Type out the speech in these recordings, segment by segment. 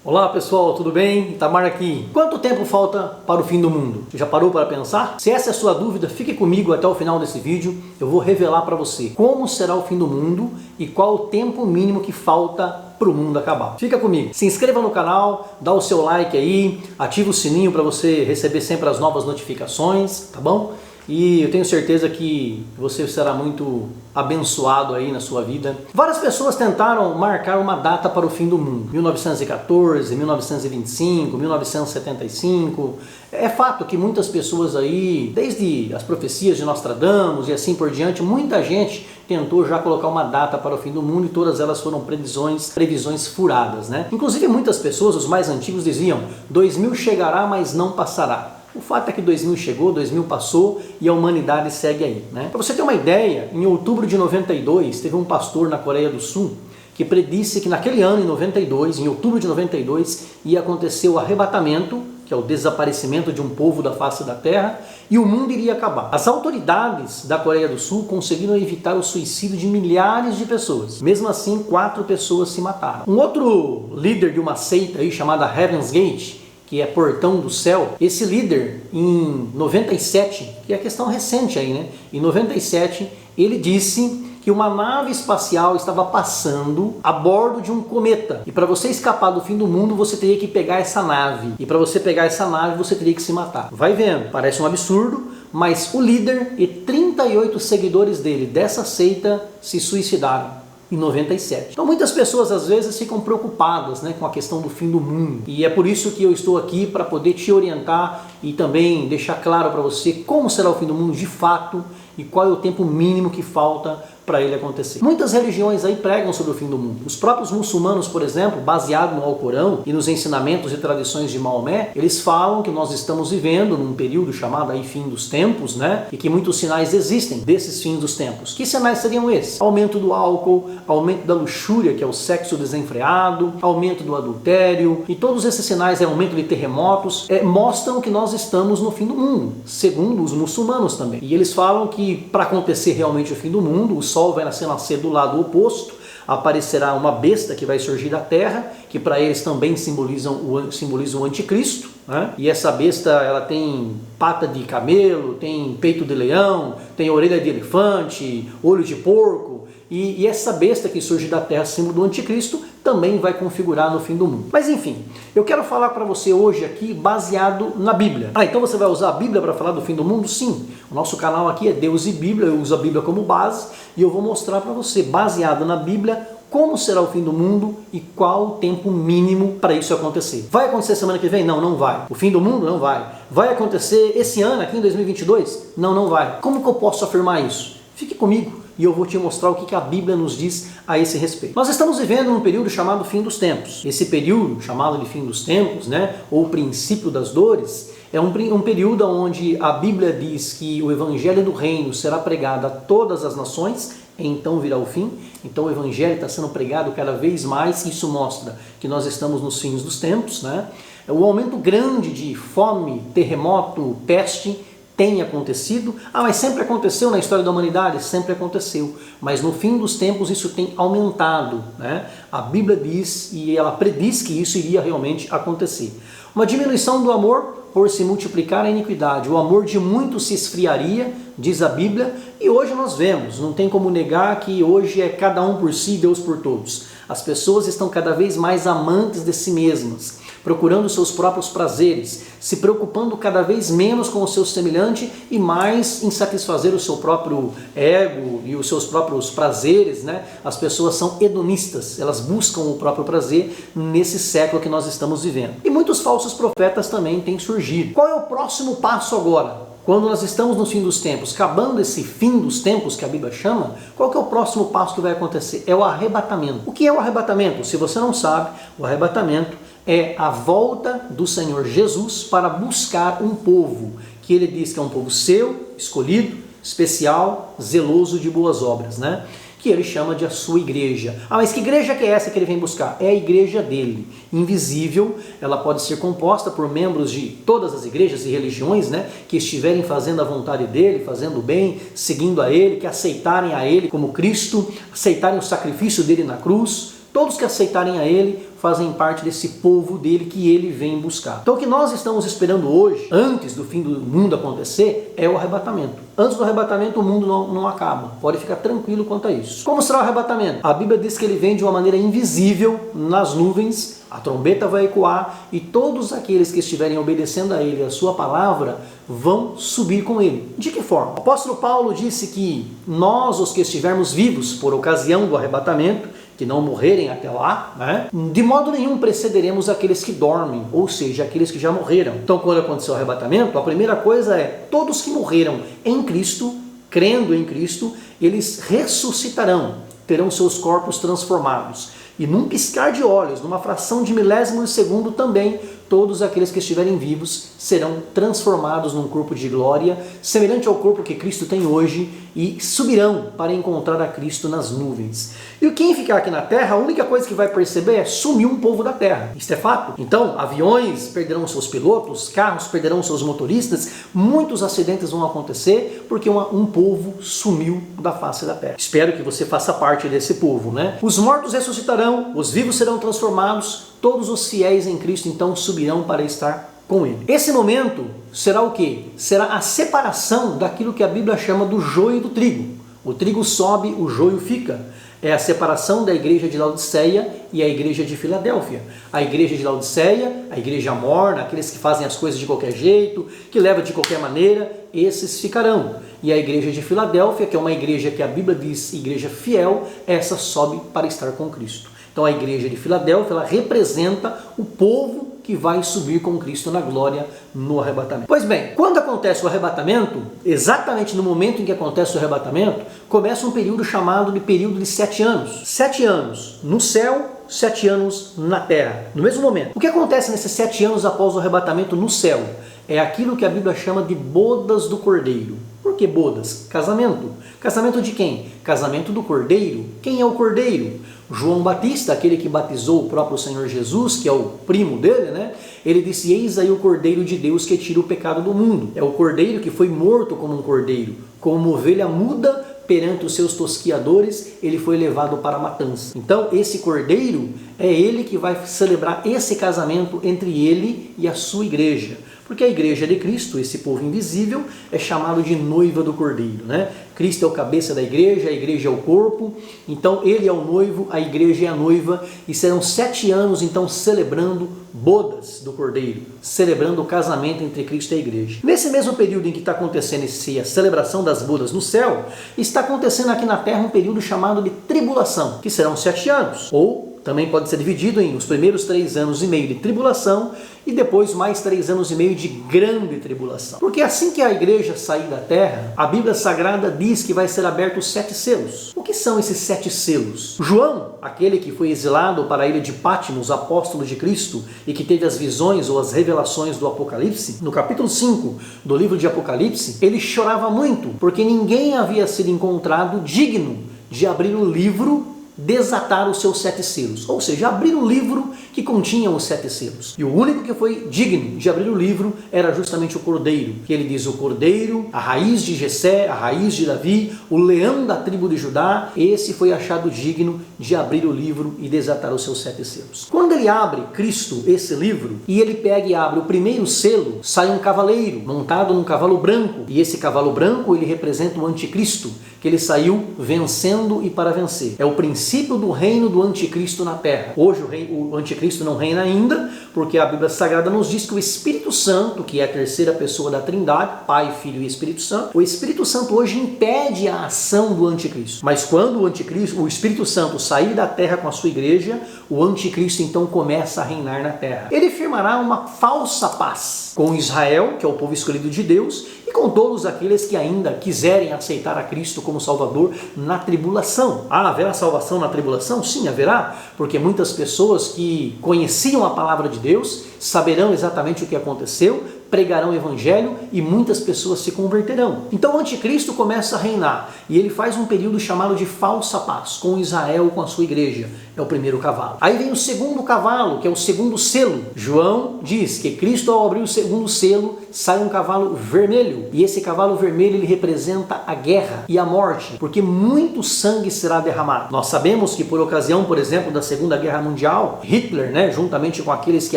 Olá pessoal, tudo bem? Itamar aqui. Quanto tempo falta para o fim do mundo? Você já parou para pensar? Se essa é a sua dúvida, fique comigo até o final desse vídeo. Eu vou revelar para você como será o fim do mundo e qual o tempo mínimo que falta para o mundo acabar. Fica comigo. Se inscreva no canal, dá o seu like aí, ativa o sininho para você receber sempre as novas notificações, tá bom? E eu tenho certeza que você será muito abençoado aí na sua vida. Várias pessoas tentaram marcar uma data para o fim do mundo. 1914, 1925, 1975. É fato que muitas pessoas aí, desde as profecias de Nostradamus e assim por diante, muita gente tentou já colocar uma data para o fim do mundo e todas elas foram previsões furadas, né? Inclusive muitas pessoas, os mais antigos, diziam: 2000 chegará, mas não passará. O fato é que 2000 chegou, 2000 passou e a humanidade segue aí, né? Para você ter uma ideia, em outubro de 92, teve um pastor na Coreia do Sul que predisse que naquele ano, em 92, em outubro de 92, ia acontecer o arrebatamento, que é o desaparecimento de um povo da face da terra, e o mundo iria acabar. As autoridades da Coreia do Sul conseguiram evitar o suicídio de milhares de pessoas. Mesmo assim, 4 pessoas se mataram. Um outro líder de uma seita aí chamada Heaven's Gate, que é Portão do Céu, esse líder em 97, que é questão recente aí, né? Em 97, ele disse que uma nave espacial estava passando a bordo de um cometa. E para você escapar do fim do mundo, você teria que pegar essa nave. E para você pegar essa nave, você teria que se matar. Vai vendo, parece um absurdo, mas o líder e 38 seguidores dele dessa seita se suicidaram em 97. Então muitas pessoas às vezes ficam preocupadas, né, com a questão do fim do mundo. E é por isso que eu estou aqui para poder te orientar e também deixar claro para você como será o fim do mundo de fato e qual é o tempo mínimo que falta para ele acontecer. Muitas religiões aí pregam sobre o fim do mundo. Os próprios muçulmanos, por exemplo, baseado no Alcorão e nos ensinamentos e tradições de Maomé, eles falam que nós estamos vivendo num período chamado aí fim dos tempos, né? E que muitos sinais existem desses fins dos tempos. Que sinais seriam esses? Aumento do álcool, aumento da luxúria, que é o sexo desenfreado, aumento do adultério, e todos esses sinais, aumento de terremotos, mostram que nós estamos no fim do mundo, segundo os muçulmanos também. E eles falam que para acontecer realmente o fim do mundo, o sol vai nascer do lado oposto, aparecerá uma besta que vai surgir da terra, que para eles também simboliza o anticristo, né? E essa besta, ela tem pata de camelo, tem peito de leão, tem orelha de elefante, olho de porco, e essa besta que surge da terra, símbolo do anticristo, também vai configurar no fim do mundo. Mas enfim, eu quero falar para você hoje aqui baseado na Bíblia. Então você vai usar a Bíblia para falar do fim do mundo? Sim. O nosso canal aqui é Deus e Bíblia, eu uso a Bíblia como base e eu vou mostrar para você, baseado na Bíblia, como será o fim do mundo e qual o tempo mínimo para isso acontecer. Vai acontecer semana que vem? Não, não vai. O fim do mundo? Não vai. Vai acontecer esse ano, aqui em 2022? Não, não vai. Como que eu posso afirmar isso? Fique comigo e eu vou te mostrar o que a Bíblia nos diz a esse respeito. Nós estamos vivendo um período chamado fim dos tempos. Esse período, chamado de fim dos tempos, né, ou princípio das dores, é um período onde a Bíblia diz que o Evangelho do Reino será pregado a todas as nações, então virá o fim. Então o Evangelho está sendo pregado cada vez mais, isso mostra que nós estamos nos fins dos tempos, né? O aumento grande de fome, terremoto, peste, tem acontecido. Mas sempre aconteceu na história da humanidade? Sempre aconteceu. Mas no fim dos tempos isso tem aumentado, né? A Bíblia diz e ela prediz que isso iria realmente acontecer. Uma diminuição do amor por se multiplicar a iniquidade. O amor de muitos se esfriaria, diz a Bíblia, e hoje nós vemos, não tem como negar que hoje é cada um por si, Deus por todos. As pessoas estão cada vez mais amantes de si mesmas, procurando seus próprios prazeres, se preocupando cada vez menos com o seu semelhante e mais em satisfazer o seu próprio ego e os seus próprios prazeres, né? As pessoas são hedonistas, elas buscam o próprio prazer nesse século que nós estamos vivendo. E muitos falsos profetas também têm surgido. Qual é o próximo passo agora? Quando nós estamos no fim dos tempos, acabando esse fim dos tempos que a Bíblia chama, qual que é o próximo passo que vai acontecer? É o arrebatamento. O que é o arrebatamento? Se você não sabe, o arrebatamento é a volta do Senhor Jesus para buscar um povo, que ele diz que é um povo seu, escolhido, especial, zeloso de boas obras, né? Que ele chama de a sua igreja. Mas que igreja que é essa que ele vem buscar? É a igreja dele, invisível. Ela pode ser composta por membros de todas as igrejas e religiões, né, que estiverem fazendo a vontade dele, fazendo o bem, seguindo a ele, que aceitarem a ele como Cristo, aceitarem o sacrifício dele na cruz, Todos que aceitarem a Ele fazem parte desse povo dele que Ele vem buscar. Então o que nós estamos esperando hoje, antes do fim do mundo acontecer, é o arrebatamento. Antes do arrebatamento o mundo não acaba. Pode ficar tranquilo quanto a isso. Como será o arrebatamento? A Bíblia diz que ele vem de uma maneira invisível nas nuvens, a trombeta vai ecoar e todos aqueles que estiverem obedecendo a Ele, a sua palavra, vão subir com Ele. De que forma? O apóstolo Paulo disse que nós, os que estivermos vivos por ocasião do arrebatamento, que não morrerem até lá, né? De modo nenhum precederemos aqueles que dormem, ou seja, aqueles que já morreram. Então, quando aconteceu o arrebatamento, a primeira coisa é, todos que morreram em Cristo, crendo em Cristo, eles ressuscitarão, terão seus corpos transformados. E num piscar de olhos, numa fração de milésimo de segundo também, todos aqueles que estiverem vivos serão transformados num corpo de glória, semelhante ao corpo que Cristo tem hoje, e subirão para encontrar a Cristo nas nuvens. E quem ficar aqui na terra, a única coisa que vai perceber é sumir um povo da terra. Isso é fato. Então, aviões perderão seus pilotos, carros perderão seus motoristas, muitos acidentes vão acontecer porque um povo sumiu da face da terra. Espero que você faça parte desse povo, né? Os mortos ressuscitarão, os vivos serão transformados, todos os fiéis em Cristo então subirão para estar com Ele. Esse momento será o quê? Será a separação daquilo que a Bíblia chama do joio do trigo. O trigo sobe, o joio fica. É a separação da igreja de Laodiceia e a igreja de Filadélfia. A igreja de Laodiceia, a igreja morna, aqueles que fazem as coisas de qualquer jeito, que levam de qualquer maneira, esses ficarão. E a igreja de Filadélfia, que é uma igreja que a Bíblia diz igreja fiel, essa sobe para estar com Cristo. Então a igreja de Filadélfia, ela representa o povo que vai subir com Cristo na glória no arrebatamento. Pois bem, quando acontece o arrebatamento, exatamente no momento em que acontece o arrebatamento, começa um período chamado de período de 7 anos. 7 anos no céu, 7 anos na terra, no mesmo momento. O que acontece nesses 7 anos após o arrebatamento no céu? É aquilo que a Bíblia chama de bodas do Cordeiro. Por que bodas? Casamento. Casamento de quem? Casamento do Cordeiro. Quem é o Cordeiro? João Batista, aquele que batizou o próprio Senhor Jesus, que é o primo dele, né? Ele disse, eis aí o Cordeiro de Deus que tira o pecado do mundo. É o Cordeiro que foi morto como um cordeiro, como uma ovelha muda perante os seus tosquiadores, ele foi levado para a matança. Então esse Cordeiro é ele que vai celebrar esse casamento entre ele e a sua igreja. Porque a igreja de Cristo, esse povo invisível, é chamado de noiva do Cordeiro, né? Cristo é o cabeça da igreja, a igreja é o corpo, então ele é o noivo, a igreja é a noiva, e serão 7 anos então celebrando bodas do Cordeiro, celebrando o casamento entre Cristo e a igreja. Nesse mesmo período em que está acontecendo a celebração das bodas no céu, está acontecendo aqui na terra um período chamado de tribulação, que serão 7 anos, ou também pode ser dividido em os primeiros 3 anos e meio de tribulação e depois mais 3 anos e meio de grande tribulação. Porque assim que a igreja sair da terra, a Bíblia Sagrada diz que vai ser abertos 7 selos. O que são esses 7 selos? João, aquele que foi exilado para a ilha de Patmos, apóstolo de Cristo, e que teve as visões ou as revelações do Apocalipse, no capítulo 5 do livro de Apocalipse, ele chorava muito, porque ninguém havia sido encontrado digno de abrir o livro, desatar os seus 7 selos, ou seja, abrir o livro que continha os 7 selos. E o único que foi digno de abrir o livro era justamente o Cordeiro, que ele diz o Cordeiro, a raiz de Jessé, a raiz de Davi, o leão da tribo de Judá, esse foi achado digno de abrir o livro e desatar os seus 7 selos. Quando ele abre, Cristo, esse livro, e ele pega e abre o primeiro selo, sai um cavaleiro montado num cavalo branco, e esse cavalo branco ele representa o anticristo, que ele saiu vencendo e para vencer. É o princípio do reino do anticristo na terra. Hoje o anticristo não reina ainda, porque a Bíblia Sagrada nos diz que o Espírito Santo, que é a terceira pessoa da Trindade, Pai, Filho e Espírito Santo, o Espírito Santo hoje impede a ação do anticristo. Mas quando o Espírito Santo sair da terra com a sua igreja, o anticristo então começa a reinar na terra. Ele firmará uma falsa paz com Israel, que é o povo escolhido de Deus, e com todos aqueles que ainda quiserem aceitar a Cristo como Salvador na tribulação. Ah, haverá salvação na tribulação? Sim, haverá, porque muitas pessoas que conheciam a palavra de Deus saberão exatamente o que aconteceu, pregarão o evangelho e muitas pessoas se converterão. Então o anticristo começa a reinar e ele faz um período chamado de falsa paz com Israel, com a sua igreja. É o primeiro cavalo. Aí vem o segundo cavalo, que é o segundo selo. João diz que Cristo, ao abrir o segundo selo, sai um cavalo vermelho. E esse cavalo vermelho, ele representa a guerra e a morte, porque muito sangue será derramado. Nós sabemos que por ocasião, por exemplo, da Segunda Guerra Mundial, Hitler, juntamente com aqueles que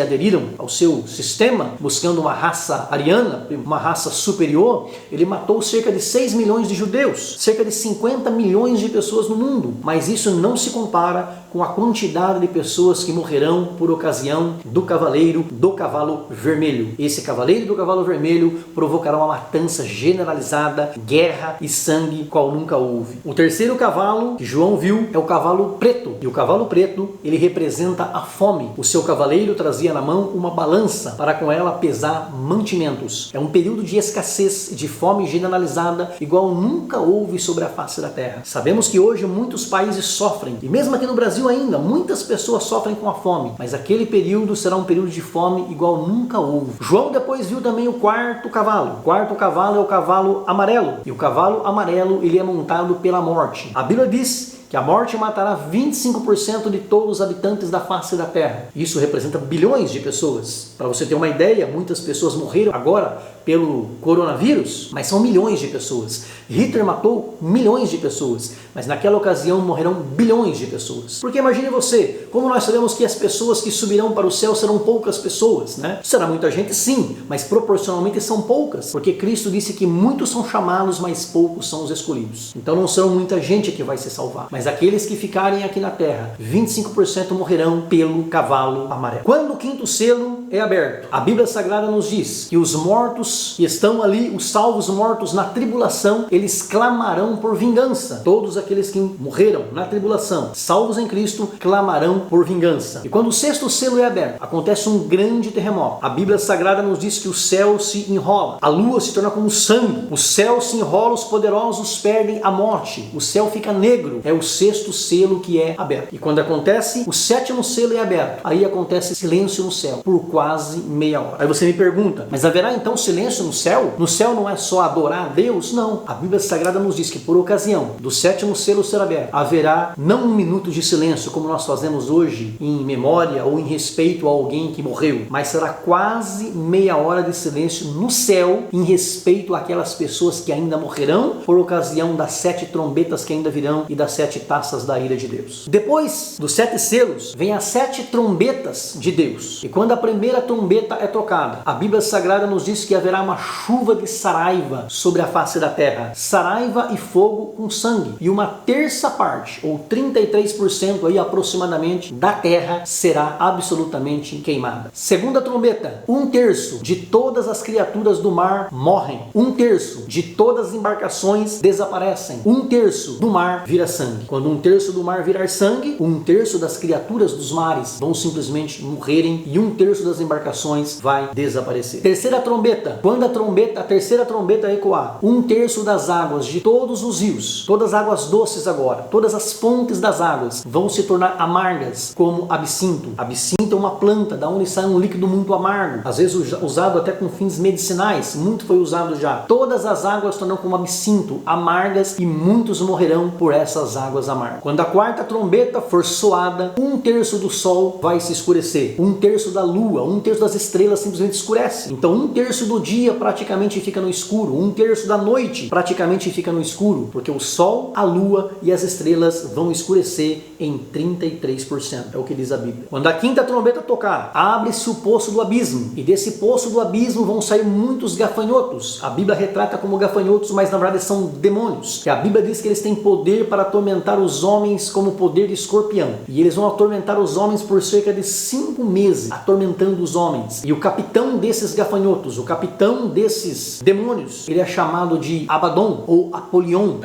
aderiram ao seu sistema, buscando uma raça ariana, uma raça superior, ele matou cerca de 6 milhões de judeus, cerca de 50 milhões de pessoas no mundo. Mas isso não se compara com a quantidade de pessoas que morrerão por ocasião do cavaleiro do cavalo vermelho. Esse cavaleiro do cavalo vermelho provocará uma matança generalizada, guerra e sangue, qual nunca houve. O terceiro cavalo que João viu é o cavalo preto. E o cavalo preto, ele representa a fome. O seu cavaleiro trazia na mão uma balança para com ela pesar mantimentos. É um período de escassez, de fome generalizada, igual nunca houve sobre a face da terra. Sabemos que hoje muitos países sofrem, e mesmo aqui no Brasil ainda, muitas pessoas sofrem com a fome, mas aquele período será um período de fome igual nunca houve. João depois viu também o quarto cavalo. O quarto cavalo é o cavalo amarelo, e o cavalo amarelo, ele é montado pela morte. A Bíblia diz que a morte matará 25% de todos os habitantes da face da terra. Isso representa bilhões de pessoas. Para você ter uma ideia, muitas pessoas morreram agora pelo coronavírus, mas são milhões de pessoas. Hitler matou milhões de pessoas, mas naquela ocasião morrerão bilhões de pessoas. Porque imagine você, como nós sabemos que as pessoas que subirão para o céu serão poucas pessoas, Será muita gente, sim, mas proporcionalmente são poucas, porque Cristo disse que muitos são chamados, mas poucos são os escolhidos. Então não serão muita gente que vai se salvar, mas aqueles que ficarem aqui na terra, 25% morrerão pelo cavalo amarelo. Quando o quinto selo é aberto, a Bíblia Sagrada nos diz que os mortos que estão ali, os salvos mortos na tribulação, eles clamarão por vingança. Todos aqueles que morreram na tribulação, salvos em Cristo, clamarão por vingança. E quando o sexto selo é aberto, acontece um grande terremoto. A Bíblia Sagrada nos diz que o céu se enrola, a lua se torna como sangue, o céu se enrola, os poderosos perdem a morte, o céu fica negro. É o sexto selo que é aberto. E quando acontece, o sétimo selo é aberto, aí acontece silêncio no céu, por quase meia hora. Aí você me pergunta, mas haverá então silêncio no céu? No céu não é só adorar a Deus? Não. A Bíblia Sagrada nos diz que por ocasião do sétimo selo ser aberto, haverá não um minuto de silêncio, como nós fazemos hoje, em memória ou em respeito a alguém que morreu, mas será quase meia hora de silêncio no céu, em respeito àquelas pessoas que ainda morrerão, por ocasião das 7 trombetas que ainda virão e das 7 taças da ira de Deus. Depois dos 7 selos, vem as 7 trombetas de Deus. E quando a primeira trombeta é tocada, a Bíblia Sagrada nos diz que haverá uma chuva de saraiva sobre a face da terra. Saraiva e fogo com sangue. E uma terça parte, ou 33% aí aproximadamente, da terra será absolutamente queimada. Segunda trombeta, 1/3 de todas as criaturas do mar morrem. 1/3 de todas as embarcações desaparecem. 1/3 do mar vira sangue. Quando 1/3 do mar virar sangue, 1/3 das criaturas dos mares vão simplesmente morrerem e 1/3 das embarcações vai desaparecer. Terceira trombeta, quando a terceira trombeta ecoar, 1/3 das águas de todos os rios, todas as águas doces agora, todas as fontes das águas vão se tornar amargas, como absinto. Absinto é uma planta da onde sai um líquido muito amargo, às vezes usado até com fins medicinais, muito foi usado já. Todas as águas tornam como absinto, amargas, e muitos morrerão por essas águas amargas. Quando a quarta trombeta for soada, 1/3 do sol vai se escurecer, 1/3 da lua, 1/3 das estrelas simplesmente escurece. Então 1/3 do dia praticamente fica no escuro, 1/3 da noite praticamente fica no escuro, porque o sol, a lua e as estrelas vão escurecer em 33%, é o que diz a Bíblia. Quando a quinta trombeta tocar, abre-se o poço do abismo, e desse poço do abismo vão sair muitos gafanhotos. A Bíblia retrata como gafanhotos, mas na verdade são demônios, que a Bíblia diz que eles têm poder para atormentar os homens como o poder de escorpião, e eles vão atormentar os homens por cerca de 5 meses, atormentando os homens. E o capitão desses gafanhotos, o capitão desses demônios, ele é chamado de Abaddon ou Apolion,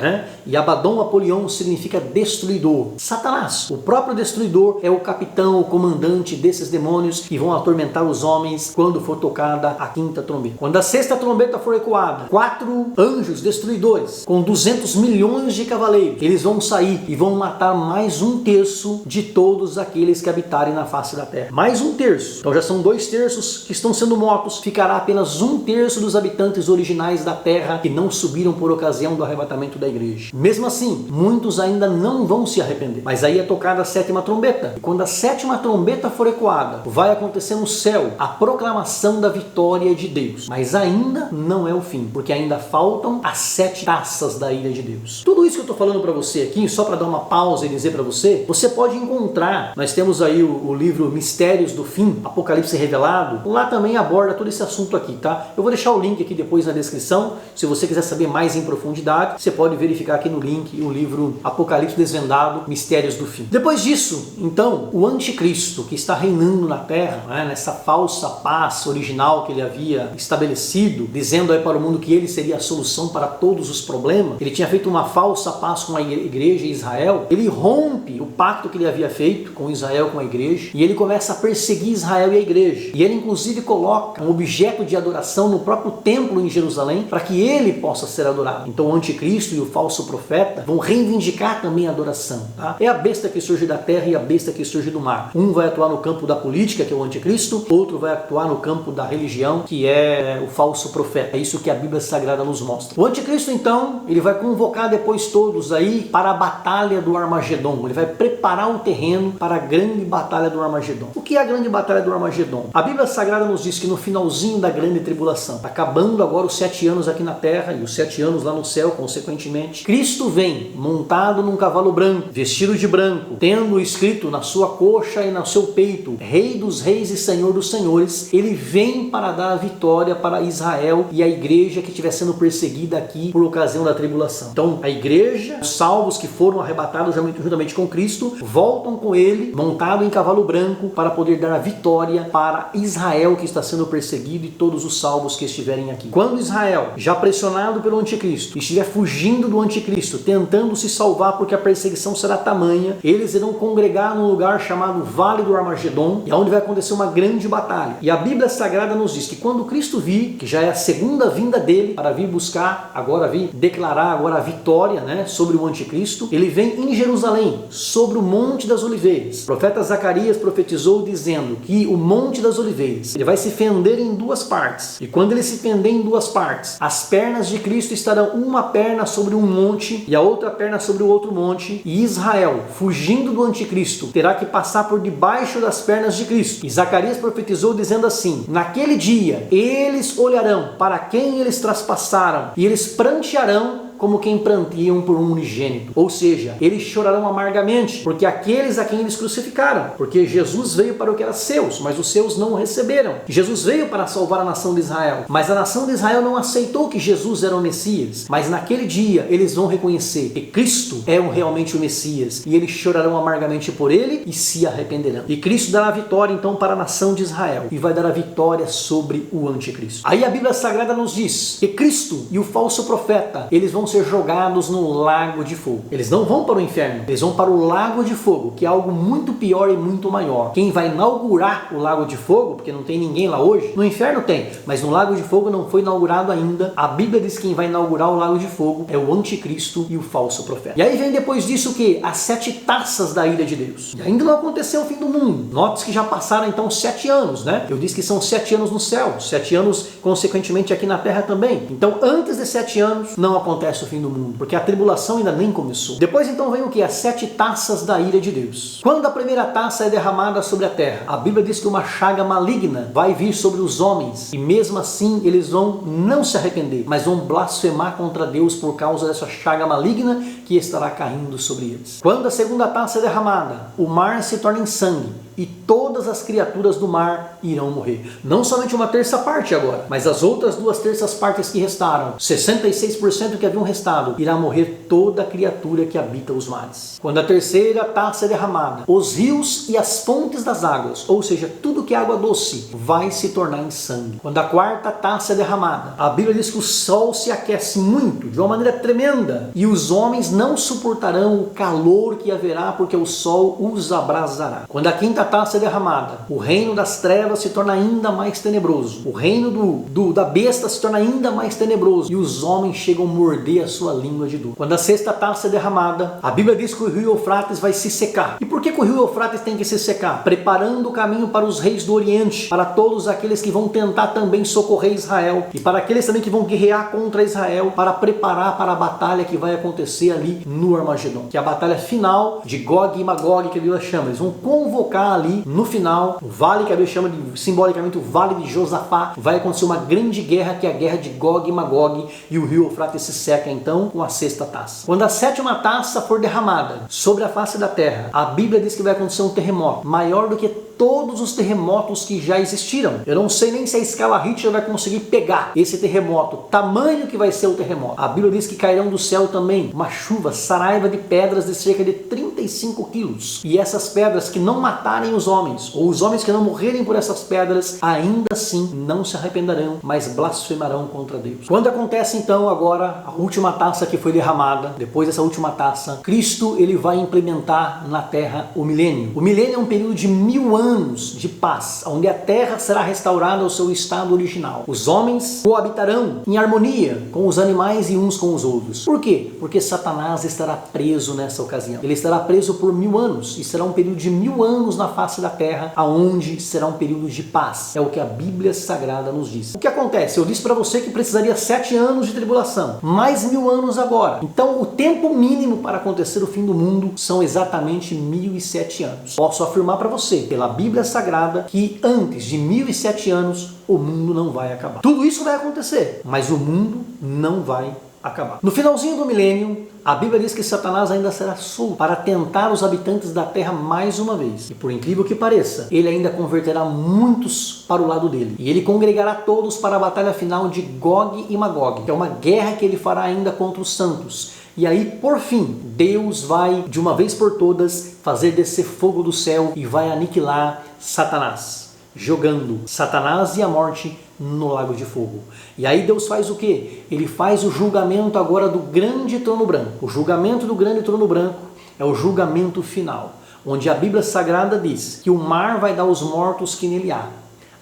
E Abaddon, Apolion significa destruidor. Satanás, o próprio destruidor, é o capitão, o comandante desses demônios que vão atormentar os homens quando for tocada a quinta trombeta. Quando a sexta trombeta for ecoada, 4 anjos destruidores com 200 milhões de cavaleiros, eles vão sair sair e vão matar mais 1/3 de todos aqueles que habitarem na face da terra. Mais 1/3. Então já são 2/3 que estão sendo mortos. Ficará apenas 1/3 dos habitantes originais da terra que não subiram por ocasião do arrebatamento da igreja. Mesmo assim, muitos ainda não vão se arrepender. Mas aí é tocada a 7ª trombeta. E quando a 7ª trombeta for ecoada, vai acontecer no céu a proclamação da vitória de Deus. Mas ainda não é o fim, porque ainda faltam as 7 taças da ira de Deus. Tudo isso que eu estou falando para você aqui, só para dar uma pausa e dizer para você, você pode encontrar. Nós temos aí o livro Mistérios do Fim, Apocalipse Revelado. Lá também aborda todo esse assunto aqui, tá? Eu vou deixar o link aqui depois na descrição. Se você quiser saber mais em profundidade, você pode verificar aqui no link o livro Apocalipse Desvendado, Mistérios do Fim. Depois disso, então, o anticristo que está reinando na terra, né, nessa falsa paz original que ele havia estabelecido, dizendo aí para o mundo que ele seria a solução para todos os problemas, ele tinha feito uma falsa paz com a igreja e Israel, ele rompe o pacto que ele havia feito com Israel, com a igreja, e ele começa a perseguir Israel e a igreja. E ele inclusive coloca um objeto de adoração no próprio templo em Jerusalém para que ele possa ser adorado. Então o anticristo e o falso profeta vão reivindicar também a adoração. Tá? É a besta que surge da terra e a besta que surge do mar. Um vai atuar no campo da política, que é o anticristo, outro vai atuar no campo da religião, que é o falso profeta. É isso que a Bíblia Sagrada nos mostra. O anticristo, então, ele vai convocar depois todos aí para a batalha do Armagedon. Ele vai preparar o terreno para a grande batalha do Armagedon. O que é a grande batalha do Armagedon? A Bíblia Sagrada nos diz que no finalzinho da grande tribulação, acabando agora os 7 anos aqui na terra e os 7 anos lá no céu, consequentemente, Cristo vem montado num cavalo branco, vestido de branco, tendo escrito na sua coxa e no seu peito, Rei dos Reis e Senhor dos Senhores. Ele vem para dar a vitória para Israel e a igreja que estiver sendo perseguida aqui por ocasião da tribulação. Então, a igreja, os salvos que foram arrebatados juntamente com Cristo, voltam com ele, montado em cavalo branco, para poder dar a vitória para Israel que está sendo perseguido e todos os salvos que estiverem aqui. Quando Israel, já pressionado pelo anticristo, estiver fugindo do anticristo, tentando se salvar porque a perseguição será tamanha, eles irão congregar num lugar chamado Vale do Armagedon, e onde vai acontecer uma grande batalha. E a Bíblia Sagrada nos diz que quando Cristo vir, que já é a segunda vinda dele, para vir buscar, agora vir declarar agora a vitória, né, sobre o anticristo, ele vem em Jerusalém, sobre o Monte das Oliveiras. O profeta Zacarias profetizou dizendo que o Monte das Oliveiras, ele vai se fender em 2 partes. E quando ele se fender em 2 partes, as pernas de Cristo estarão uma perna sobre um monte e a outra perna sobre o outro monte, e Israel, fugindo do anticristo, terá que passar por debaixo das pernas de Cristo. E Zacarias profetizou dizendo assim: naquele dia eles olharão para quem eles traspassaram e eles prantearão como quem pranteiam por um unigênito. Ou seja, eles chorarão amargamente, porque aqueles a quem eles crucificaram, porque Jesus veio para o que era seus, mas os seus não o receberam. Jesus veio para salvar a nação de Israel, mas a nação de Israel não aceitou que Jesus era o Messias. Mas naquele dia eles vão reconhecer que Cristo é realmente o Messias, e eles chorarão amargamente por ele e se arrependerão. E Cristo dará a vitória então para a nação de Israel, e vai dar a vitória sobre o anticristo. Aí a Bíblia Sagrada nos diz que Cristo e o falso profeta, eles vão ser jogados no lago de fogo. Eles não vão para o inferno, eles vão para o lago de fogo, que é algo muito pior e muito maior. Quem vai inaugurar o lago de fogo, porque não tem ninguém lá hoje, no inferno tem, mas no lago de fogo não foi inaugurado ainda. A Bíblia diz que quem vai inaugurar o lago de fogo é o anticristo e o falso profeta. E aí vem depois disso o que? As 7 taças da ira de Deus. E ainda não aconteceu o fim do mundo. Note que já passaram então 7 anos, né? Eu disse que são 7 anos no céu, 7 anos consequentemente aqui na terra também. Então antes de 7 anos não acontece o fim do mundo, porque a tribulação ainda nem começou. Depois então vem o que? As 7 taças da ira de Deus. Quando a primeira taça é derramada sobre a terra, a Bíblia diz que uma chaga maligna vai vir sobre os homens, e mesmo assim eles vão não se arrepender, mas vão blasfemar contra Deus por causa dessa chaga maligna que estará caindo sobre eles. Quando a segunda taça é derramada, o mar se torna em sangue, e todas as criaturas do mar irão morrer. Não somente uma terça parte agora, mas as outras 2/3 partes que restaram, 66% que haviam restado, irá morrer toda criatura que habita os mares. Quando a terceira taça é derramada, os rios e as fontes das águas, ou seja, tudo que é água doce, vai se tornar em sangue. Quando a quarta taça é derramada, a Bíblia diz que o sol se aquece muito, de uma maneira tremenda, e os homens não suportarão o calor que haverá, porque o sol os abrasará. Quando a quinta quinta taça é derramada, o reino das trevas se torna ainda mais tenebroso. O reino da besta se torna ainda mais tenebroso. E os homens chegam a morder a sua língua de dor. Quando a sexta taça é derramada, a Bíblia diz que o rio Eufrates vai se secar. E por que o rio Eufrates tem que se secar? Preparando o caminho para os reis do Oriente, para todos aqueles que vão tentar também socorrer Israel, e para aqueles também que vão guerrear contra Israel, para preparar para a batalha que vai acontecer ali no Armagedon, que é a batalha final de Gog e Magog, que a Bíblia chama. Eles vão convocar ali no final o vale que a Bíblia chama de, simbolicamente, o vale de Josafá. Vai acontecer uma grande guerra, que é a guerra de Gog e Magog, e o rio Eufrates se seca então com a sexta taça. Quando a sétima taça for derramada sobre a face da terra, a Bíblia diz que vai acontecer um terremoto maior do que todos os terremotos que já existiram. Eu não sei nem se a escala Richter vai conseguir pegar esse terremoto, tamanho que vai ser o terremoto. A Bíblia diz que cairão do céu também uma chuva, saraiva de pedras de cerca de 35 quilos. E essas pedras que não matarem os homens, ou os homens que não morrerem por essas pedras, ainda assim não se arrependerão, mas blasfemarão contra Deus. Quando acontece então agora a última taça que foi derramada, depois dessa última taça, Cristo ele vai implementar na terra o milênio. O milênio é um período de 1000 anos de paz, onde a terra será restaurada ao seu estado original. Os homens coabitarão em harmonia com os animais e uns com os outros. Por quê? Porque Satanás estará preso nessa ocasião. Ele estará preso por 1000 anos, e será um período de 1000 anos na face da terra, aonde será um período de paz. É o que a Bíblia Sagrada nos diz. O que acontece? Eu disse para você que precisaria 7 anos de tribulação, mais 1000 anos agora. Então o tempo mínimo para acontecer o fim do mundo são exatamente 1007 anos. Posso afirmar para você, pela Bíblia Sagrada, que antes de 1007 anos o mundo não vai acabar. Tudo isso vai acontecer, mas o mundo não vai acabar. No finalzinho do milênio, a Bíblia diz que Satanás ainda será solto para tentar os habitantes da terra mais uma vez. E por incrível que pareça, ele ainda converterá muitos para o lado dele. E ele congregará todos para a batalha final de Gog e Magog, que é uma guerra que ele fará ainda contra os santos. E aí, por fim, Deus vai, de uma vez por todas, fazer descer fogo do céu e vai aniquilar Satanás, jogando Satanás e a morte no lago de fogo. E aí Deus faz o quê? Ele faz o julgamento agora do grande trono branco. O julgamento do grande trono branco é o julgamento final, onde a Bíblia Sagrada diz que o mar vai dar os mortos que nele há.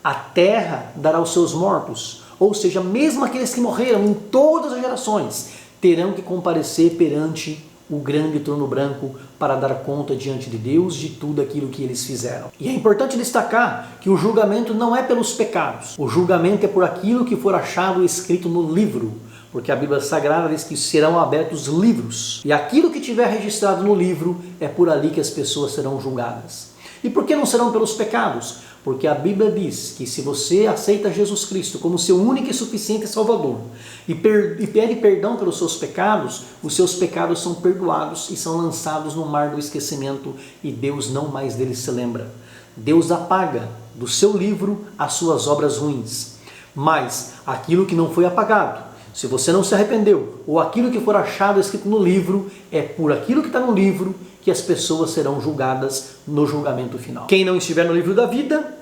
A terra dará os seus mortos, ou seja, mesmo aqueles que morreram em todas as gerações, terão que comparecer perante o grande trono branco para dar conta diante de Deus de tudo aquilo que eles fizeram. E é importante destacar que o julgamento não é pelos pecados. O julgamento é por aquilo que for achado escrito no livro. Porque a Bíblia Sagrada diz que serão abertos livros. E aquilo que tiver registrado no livro é por ali que as pessoas serão julgadas. E por que não serão pelos pecados? Porque a Bíblia diz que se você aceita Jesus Cristo como seu único e suficiente Salvador e pede perdão pelos seus pecados, os seus pecados são perdoados e são lançados no mar do esquecimento e Deus não mais deles se lembra. Deus apaga do seu livro as suas obras ruins, mas aquilo que não foi apagado, se você não se arrependeu, ou aquilo que for achado escrito no livro, é por aquilo que está no livro que as pessoas serão julgadas no julgamento final. Quem não estiver no livro da vida,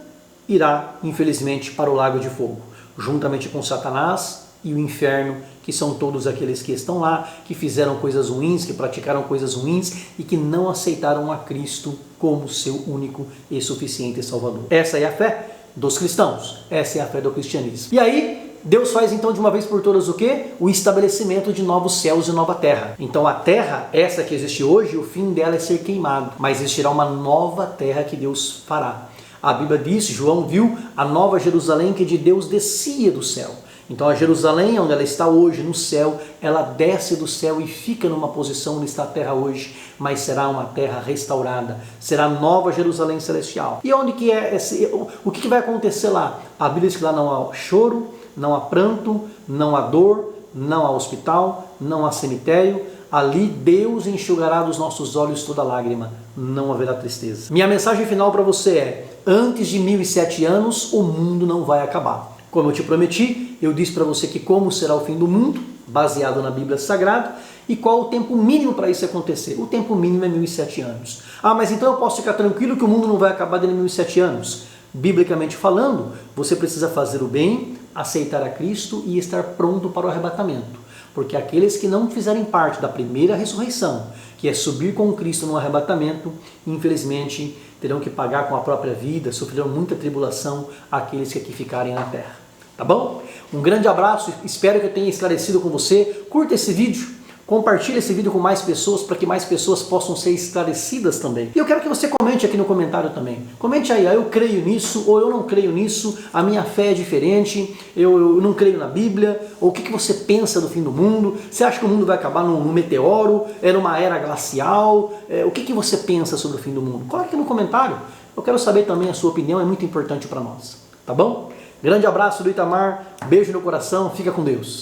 irá, infelizmente, para o lago de fogo, juntamente com Satanás e o inferno, que são todos aqueles que estão lá, que fizeram coisas ruins, que praticaram coisas ruins e que não aceitaram a Cristo como seu único e suficiente Salvador. Essa é a fé dos cristãos, essa é a fé do cristianismo. E aí, Deus faz então de uma vez por todas o quê? O estabelecimento de novos céus e nova terra. Então a terra, essa que existe hoje, o fim dela é ser queimado, mas existirá uma nova terra que Deus fará. A Bíblia diz, João viu a nova Jerusalém que de Deus descia do céu. Então a Jerusalém, onde ela está hoje no céu, ela desce do céu e fica numa posição onde está a terra hoje, mas será uma terra restaurada, será a nova Jerusalém celestial. E onde que é o que vai acontecer lá? A Bíblia diz que lá não há choro, não há pranto, não há dor, não há hospital, não há cemitério. Ali Deus enxugará dos nossos olhos toda lágrima, não haverá tristeza. Minha mensagem final para você é: antes de 1007 anos o mundo não vai acabar. Como eu te prometi, eu disse para você que como será o fim do mundo, baseado na Bíblia Sagrada, e qual o tempo mínimo para isso acontecer. O tempo mínimo é 1007 anos. Ah, mas então eu posso ficar tranquilo que o mundo não vai acabar dentro de 1007 anos? Biblicamente falando, você precisa fazer o bem, aceitar a Cristo e estar pronto para o arrebatamento. Porque aqueles que não fizerem parte da primeira ressurreição, que é subir com Cristo no arrebatamento, infelizmente terão que pagar com a própria vida, sofrerão muita tribulação aqueles que aqui ficarem na terra. Tá bom? Um grande abraço, espero que eu tenha esclarecido com você. Curta esse vídeo. Compartilhe esse vídeo com mais pessoas para que mais pessoas possam ser esclarecidas também. E eu quero que você comente aqui no comentário também. Comente aí, eu creio nisso ou eu não creio nisso, a minha fé é diferente, eu não creio na Bíblia, ou o que você pensa do fim do mundo, você acha que o mundo vai acabar num meteoro, numa era glacial, o que você pensa sobre o fim do mundo? Coloque aqui no comentário, eu quero saber também a sua opinião, é muito importante para nós, tá bom? Grande abraço do Itamar, beijo no coração, fica com Deus.